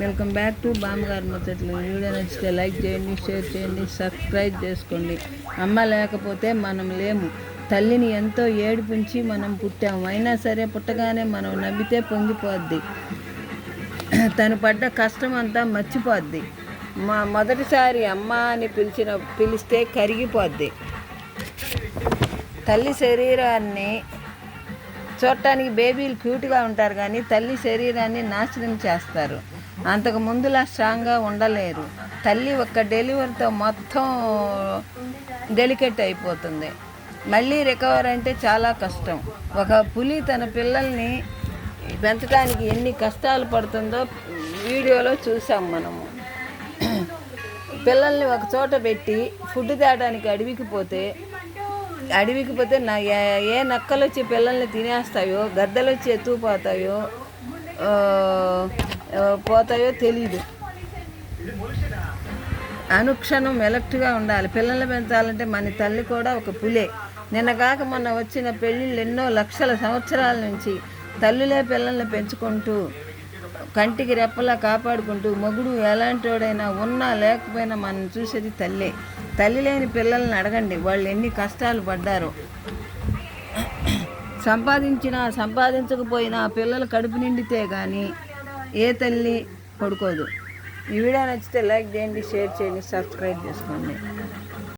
Welcome back to బామ్మగారి ముచ్చట్లు. Video నచ్చితే like చేయండి, షేర్ చేయండి, సబ్స్క్రైబ్ చేసుకోండి. అమ్మ లేకపోతే మనం లేము. తల్లిని ఎంతో ఏడిపించి మనం పుట్టాము. అయినా సరే పుట్టగానే మనం నవ్వితే పొంగిపోద్ది. తను పడ్డ కష్టం అంతా మర్చిపోద్ది. మొదటిసారి అమ్మ అని పిలిస్తే కరిగిపోద్ది. తల్లి శరీరాన్ని చూడటానికి బేబీలు క్యూట్గా ఉంటారు, కానీ తల్లి శరీరాన్ని నాశనం చేస్తారు. అంతకు ముందులా స్ట్రాంగ్గా ఉండలేరు. తల్లి ఒక్క డెలివరీతో మొత్తం డెలికేట్ అయిపోతుంది. మళ్ళీ రికవర్ అంటే చాలా కష్టం. ఒక పులి తన పిల్లల్ని పెంచడానికి ఎన్ని కష్టాలు పడుతుందో వీడియోలో చూసాం మనము. పిల్లల్ని ఒక చోట పెట్టి ఫుడ్ తేడానికి అడవికి పోతే ఏ నక్కలు వచ్చి పిల్లల్ని తినేస్తాయో, గద్దలు వచ్చి ఎత్తుకుపోతాయో తెలీదు. అనుక్షణం ఎలక్ట్గా ఉండాలి. పిల్లల్ని పెంచాలంటే మన తల్లి కూడా ఒక పులే. నిన్నగాక మొన్న వచ్చిన పెళ్ళిళ్ళు ఎన్నో లక్షల సంవత్సరాల నుంచి తల్లులే పిల్లల్ని పెంచుకుంటూ కంటికి రెప్పలా కాపాడుకుంటూ, మొగుడు ఎలాంటివాడైనా ఉన్నా లేకపోయినా మనం చూసేది తల్లే. తల్లి లేని పిల్లల్ని అడగండి, వాళ్ళు ఎన్ని కష్టాలు పడ్డారో. సంపాదించకపోయినా పిల్లలు కడుపు నిండితే కానీ ఏ తల్లి పడుకోదు. ఈ వీడియో నచ్చితే లైక్ చేయండి, షేర్ చేయండి, సబ్స్క్రైబ్ చేసుకోండి.